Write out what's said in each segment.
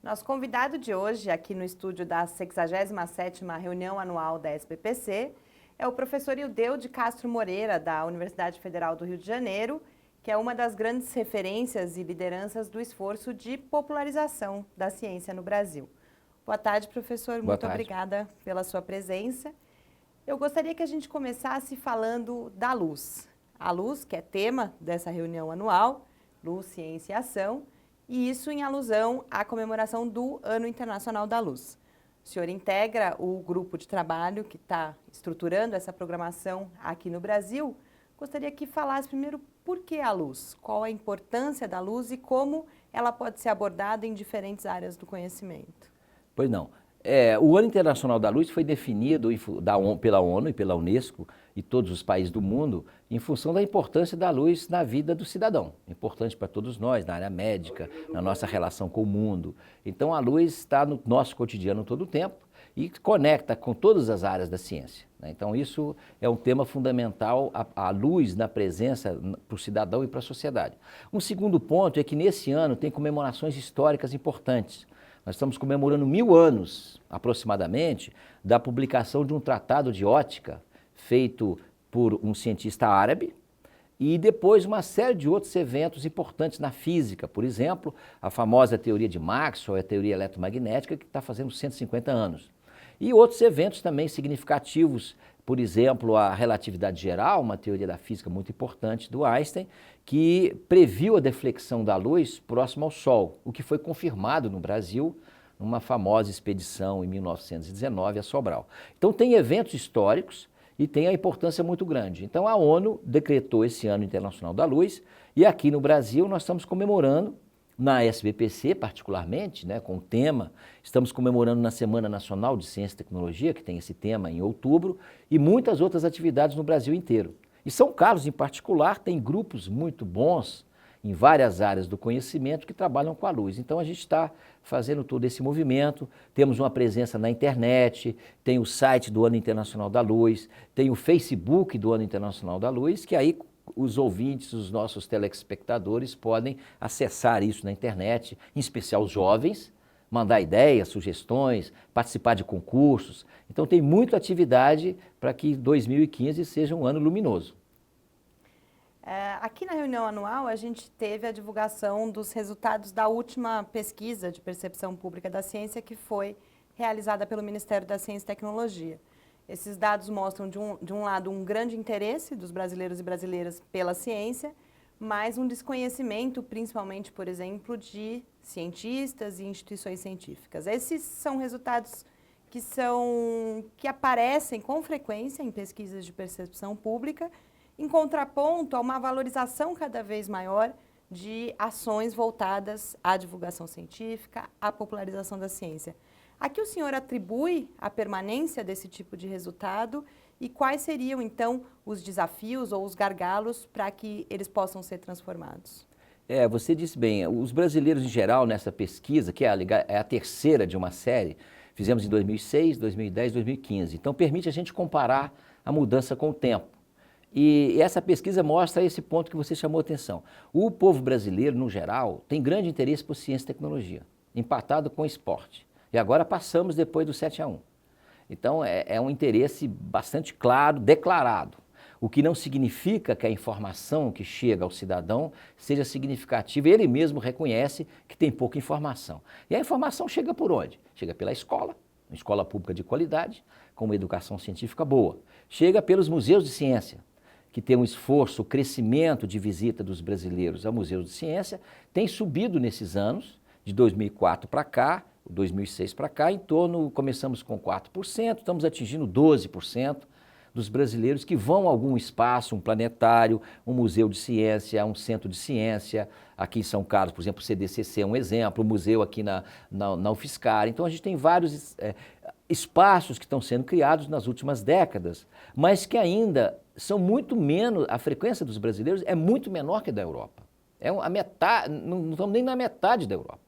Nosso convidado de hoje, aqui no estúdio da 67ª reunião anual da SBPC, é o professor Ildeu de Castro Moreira, da Universidade Federal do Rio de Janeiro, que é uma das grandes referências e lideranças do esforço de popularização da ciência no Brasil. Boa tarde, professor. Muito obrigada pela sua presença. Eu gostaria que a gente começasse falando da luz. A luz, que é tema dessa reunião anual, Luz, Ciência e Ação, e isso em alusão à comemoração do Ano Internacional da Luz. O senhor integra o grupo de trabalho que está estruturando essa programação aqui no Brasil. Gostaria que falasse primeiro por que a luz, qual a importância da luz e como ela pode ser abordada em diferentes áreas do conhecimento. Pois não. O Ano Internacional da Luz foi definido pela ONU e pela Unesco e todos os países do mundo em função da importância da luz na vida do cidadão. Importante para todos nós, na área médica, na nossa relação com o mundo. Então a luz está no nosso cotidiano todo o tempo e conecta com todas as áreas da ciência. Então isso é um tema fundamental, a luz na presença para o cidadão e para a sociedade. Um segundo ponto é que nesse ano tem comemorações históricas importantes. Nós estamos comemorando 1000 anos, aproximadamente, da publicação de um tratado de ótica feito por um cientista árabe e depois uma série de outros eventos importantes na física. Por exemplo, a famosa teoria de Maxwell, a teoria eletromagnética, que está fazendo 150 anos. E outros eventos também significativos, por exemplo, a relatividade geral, uma teoria da física muito importante do Einstein, que previu a deflexão da luz próximo ao Sol, o que foi confirmado no Brasil numa famosa expedição em 1919 a Sobral. Então tem eventos históricos e tem a importância muito grande. Então a ONU decretou esse Ano Internacional da Luz e aqui no Brasil nós estamos comemorando, na SBPC particularmente, com o tema, estamos comemorando na Semana Nacional de Ciência e Tecnologia, que tem esse tema em outubro, e muitas outras atividades no Brasil inteiro. E São Carlos, em particular, tem grupos muito bons em várias áreas do conhecimento que trabalham com a luz. Então a gente está fazendo todo esse movimento, temos uma presença na internet, tem o site do Ano Internacional da Luz, tem o Facebook do Ano Internacional da Luz, que aí os ouvintes, os nossos telespectadores podem acessar isso na internet, em especial os jovens, mandar ideias, sugestões, participar de concursos. Então tem muita atividade para que 2015 seja um ano luminoso. Aqui na reunião anual a gente teve a divulgação dos resultados da última pesquisa de percepção pública da ciência que foi realizada pelo Ministério da Ciência e Tecnologia. Esses dados mostram, de um lado, um grande interesse dos brasileiros e brasileiras pela ciência, mas um desconhecimento, principalmente, por exemplo, de cientistas e instituições científicas. Esses são resultados que aparecem com frequência em pesquisas de percepção pública, em contraponto a uma valorização cada vez maior de ações voltadas à divulgação científica, à popularização da ciência. A que o senhor atribui a permanência desse tipo de resultado e quais seriam, então, os desafios ou os gargalos para que eles possam ser transformados? Você disse bem, os brasileiros em geral nessa pesquisa, que é a terceira de uma série, fizemos em 2006, 2010, 2015, então permite a gente comparar a mudança com o tempo. E essa pesquisa mostra esse ponto que você chamou a atenção. O povo brasileiro, no geral, tem grande interesse por ciência e tecnologia, empatado com o esporte. E agora passamos depois do 7-1. Então é um interesse bastante claro, declarado. O que não significa que a informação que chega ao cidadão seja significativa. Ele mesmo reconhece que tem pouca informação. E a informação chega por onde? Chega pela escola, uma escola pública de qualidade, com uma educação científica boa. Chega pelos museus de ciência, que tem um esforço, o crescimento de visita dos brasileiros a museus de ciência, tem subido nesses anos, de 2004 para cá, 2006 para cá, começamos com 4%, estamos atingindo 12% dos brasileiros que vão a algum espaço, um planetário, um museu de ciência, um centro de ciência. Aqui em São Carlos, por exemplo, o CDCC é um exemplo, o museu aqui na UFSCar. Então a gente tem vários espaços que estão sendo criados nas últimas décadas, mas que ainda são muito menos, a frequência dos brasileiros é muito menor que a da Europa. A metade, não estamos nem na metade da Europa.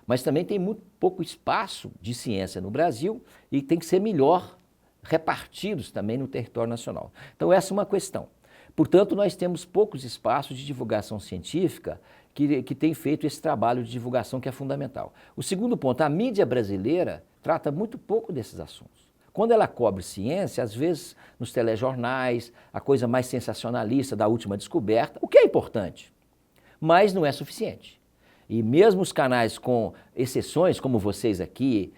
Mas também tem muito pouco espaço de ciência no Brasil e tem que ser melhor repartidos também no território nacional. Então essa é uma questão. Portanto, nós temos poucos espaços de divulgação científica que tem feito esse trabalho de divulgação que é fundamental. O segundo ponto, a mídia brasileira trata muito pouco desses assuntos. Quando ela cobre ciência, às vezes nos telejornais, a coisa mais sensacionalista da última descoberta, o que é importante, mas não é suficiente. E mesmo os canais com exceções, como vocês aqui,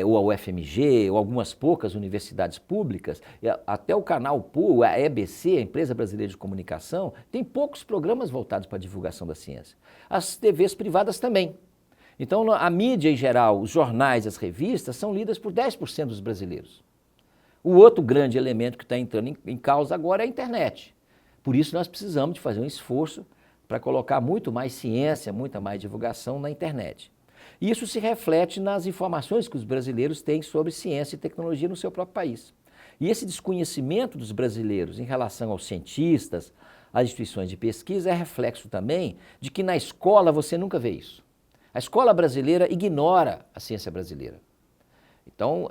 ou a UFMG, ou algumas poucas universidades públicas, até o canal PUL, a EBC, a Empresa Brasileira de Comunicação, tem poucos programas voltados para a divulgação da ciência. As TVs privadas também. Então, a mídia em geral, os jornais, as revistas, são lidas por 10% dos brasileiros. O outro grande elemento que está entrando em causa agora é a internet. Por isso, nós precisamos de fazer um esforço para colocar muito mais ciência, muita mais divulgação na internet. E isso se reflete nas informações que os brasileiros têm sobre ciência e tecnologia no seu próprio país. E esse desconhecimento dos brasileiros em relação aos cientistas, às instituições de pesquisa, é reflexo também de que na escola você nunca vê isso. A escola brasileira ignora a ciência brasileira. Então,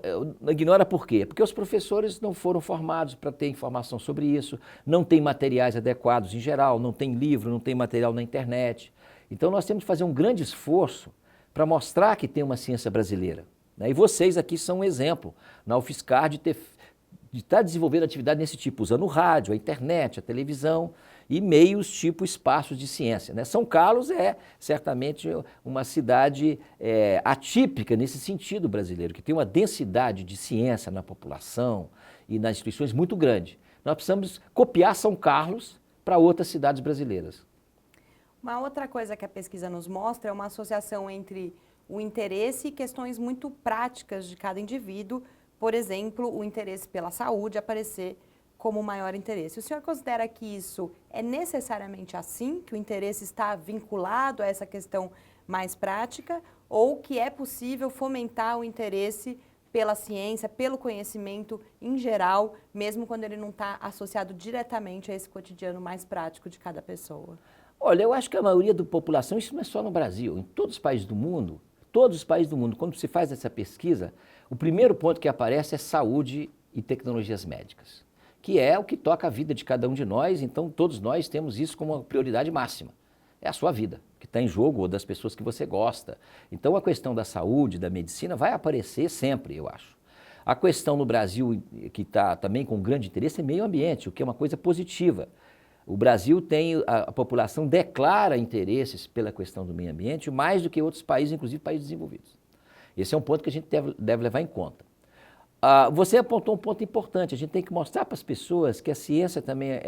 ignora por quê? Porque os professores não foram formados para ter informação sobre isso, não tem materiais adequados em geral, não tem livro, não tem material na internet. Então, nós temos que fazer um grande esforço para mostrar que tem uma ciência brasileira. E vocês aqui são um exemplo na UFSCar de estar desenvolvendo atividade desse tipo, usando o rádio, a internet, a televisão e meios tipo espaços de ciência. São Carlos é certamente uma cidade atípica nesse sentido brasileiro, que tem uma densidade de ciência na população e nas instituições muito grande. Nós precisamos copiar São Carlos para outras cidades brasileiras. Uma outra coisa que a pesquisa nos mostra é uma associação entre o interesse e questões muito práticas de cada indivíduo, por exemplo, o interesse pela saúde aparecer como o maior interesse. O senhor considera que isso é necessariamente assim, que o interesse está vinculado a essa questão mais prática, ou que é possível fomentar o interesse pela ciência, pelo conhecimento em geral, mesmo quando ele não está associado diretamente a esse cotidiano mais prático de cada pessoa? Olha, eu acho que a maioria da população, isso não é só no Brasil, em todos os países do mundo, quando se faz essa pesquisa, o primeiro ponto que aparece é saúde e tecnologias médicas, que é o que toca a vida de cada um de nós, então todos nós temos isso como uma prioridade máxima. É a sua vida, que está em jogo, ou das pessoas que você gosta. Então a questão da saúde, da medicina, vai aparecer sempre, eu acho. A questão no Brasil, que está também com grande interesse, é meio ambiente, o que é uma coisa positiva. O Brasil tem, a população declara interesses pela questão do meio ambiente mais do que outros países, inclusive países desenvolvidos. Esse é um ponto que a gente deve levar em conta. Você apontou um ponto importante, a gente tem que mostrar para as pessoas que a ciência também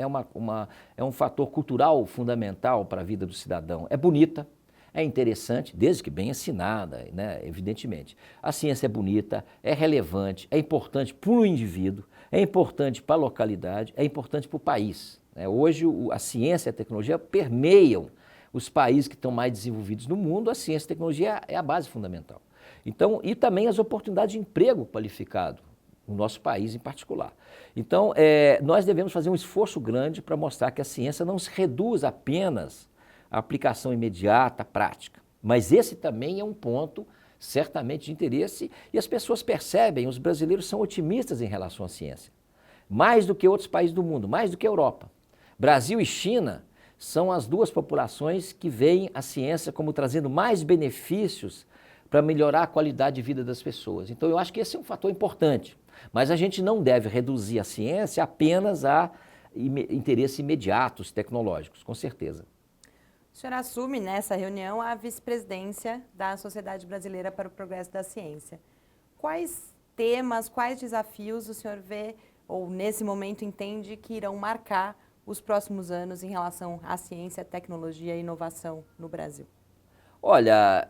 é um fator cultural fundamental para a vida do cidadão. É bonita, é interessante, desde que bem ensinada, evidentemente. A ciência é bonita, é relevante, é importante para o indivíduo, é importante para a localidade, é importante para o país. Hoje a ciência e a tecnologia permeiam os países que estão mais desenvolvidos no mundo, a ciência e a tecnologia é a base fundamental. Então, e também as oportunidades de emprego qualificado, no nosso país em particular. Então, nós devemos fazer um esforço grande para mostrar que a ciência não se reduz apenas à aplicação imediata, prática. Mas esse também é um ponto, certamente, de interesse, e as pessoas percebem, os brasileiros são otimistas em relação à ciência. Mais do que outros países do mundo, mais do que a Europa. Brasil e China são as duas populações que veem a ciência como trazendo mais benefícios para melhorar a qualidade de vida das pessoas. Então, eu acho que esse é um fator importante. Mas a gente não deve reduzir a ciência apenas a interesses imediatos tecnológicos, com certeza. O senhor assume nessa reunião a vice-presidência da Sociedade Brasileira para o Progresso da Ciência. Quais temas, quais desafios o senhor vê ou nesse momento entende que irão marcar os próximos anos em relação à ciência, tecnologia e inovação no Brasil? Olha,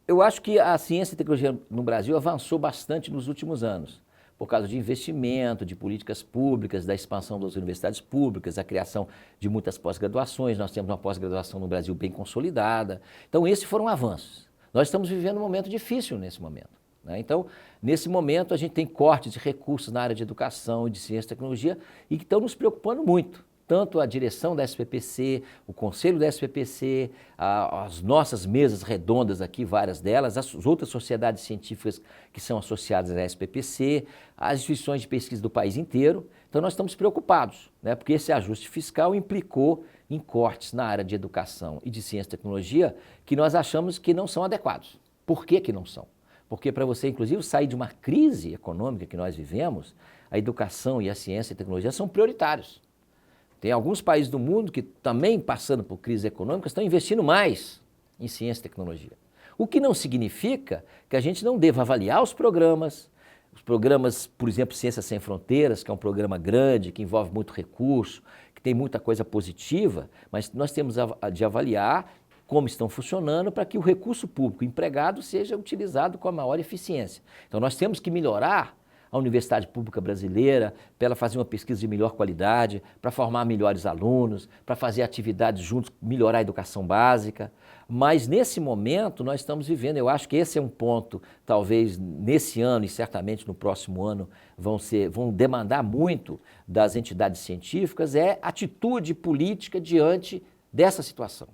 eu acho que a ciência e tecnologia no Brasil avançou bastante nos últimos anos, por causa de investimento, de políticas públicas, da expansão das universidades públicas, a criação de muitas pós-graduações. Nós temos uma pós-graduação no Brasil bem consolidada. Então, esses foram avanços. Nós estamos vivendo um momento difícil nesse momento. Então, nesse momento, a gente tem cortes de recursos na área de educação e de ciência e tecnologia e que estão nos preocupando muito. tanto a direção da SPPC, o conselho da SPPC, as nossas mesas redondas aqui, várias delas, as outras sociedades científicas que são associadas à SPPC, as instituições de pesquisa do país inteiro. Então nós estamos preocupados, né, porque esse ajuste fiscal implicou em cortes na área de educação e de ciência e tecnologia que nós achamos que não são adequados. Por que que não são? Porque para você, inclusive, sair de uma crise econômica que nós vivemos, a educação e a ciência e a tecnologia são prioritários. Tem alguns países do mundo que também, passando por crise econômica, estão investindo mais em ciência e tecnologia. O que não significa que a gente não deva avaliar os programas, por exemplo, Ciências Sem Fronteiras, que é um programa grande, que envolve muito recurso, que tem muita coisa positiva, mas nós temos de avaliar como estão funcionando para que o recurso público empregado seja utilizado com a maior eficiência. Então nós temos que melhorar a Universidade Pública Brasileira para ela fazer uma pesquisa de melhor qualidade, para formar melhores alunos, para fazer atividades juntos, melhorar a educação básica. Mas nesse momento nós estamos vivendo, eu acho que esse é um ponto, talvez nesse ano e certamente no próximo ano vão demandar muito das entidades científicas, é atitude política diante dessa situação.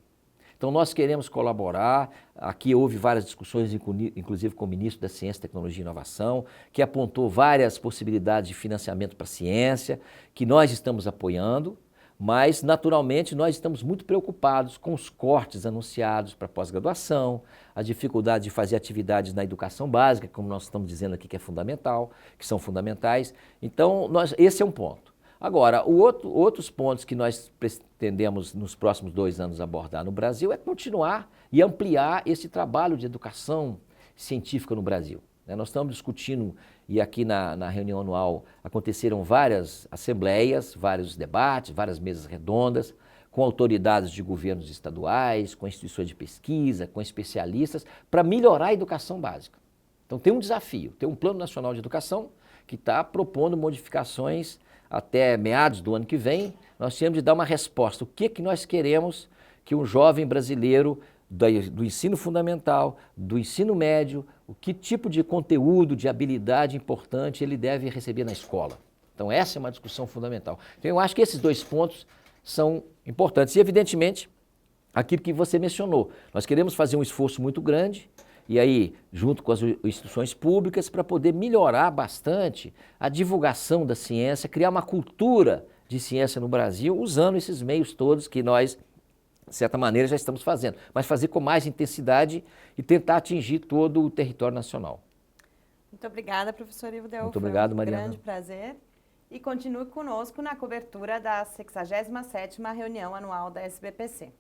Então nós queremos colaborar, aqui houve várias discussões, inclusive com o ministro da Ciência, Tecnologia e Inovação, que apontou várias possibilidades de financiamento para a ciência, que nós estamos apoiando, mas naturalmente nós estamos muito preocupados com os cortes anunciados para pós-graduação, a dificuldade de fazer atividades na educação básica, como nós estamos dizendo aqui que é fundamental, que são fundamentais. Então esse é um ponto. Agora, outros pontos que nós pretendemos nos próximos 2 anos abordar no Brasil é continuar e ampliar esse trabalho de educação científica no Brasil. Nós estamos discutindo, e aqui na reunião anual aconteceram várias assembleias, vários debates, várias mesas redondas, com autoridades de governos estaduais, com instituições de pesquisa, com especialistas, para melhorar a educação básica. Então tem um desafio, tem um Plano Nacional de Educação que está propondo modificações até meados do ano que vem. Nós temos de dar uma resposta. O que nós queremos que um jovem brasileiro do ensino fundamental, do ensino médio, o que tipo de conteúdo, de habilidade importante ele deve receber na escola. Então essa é uma discussão fundamental. Então eu acho que esses 2 pontos são importantes. E evidentemente, aquilo que você mencionou, nós queremos fazer um esforço muito grande, e aí, junto com as instituições públicas, para poder melhorar bastante a divulgação da ciência, criar uma cultura de ciência no Brasil, usando esses meios todos que nós, de certa maneira, já estamos fazendo, mas fazer com mais intensidade e tentar atingir todo o território nacional. Muito obrigada, professor Ivo Del. Muito obrigado, Mariana. Foi um grande prazer. E continue conosco na cobertura da 67ª reunião anual da SBPC.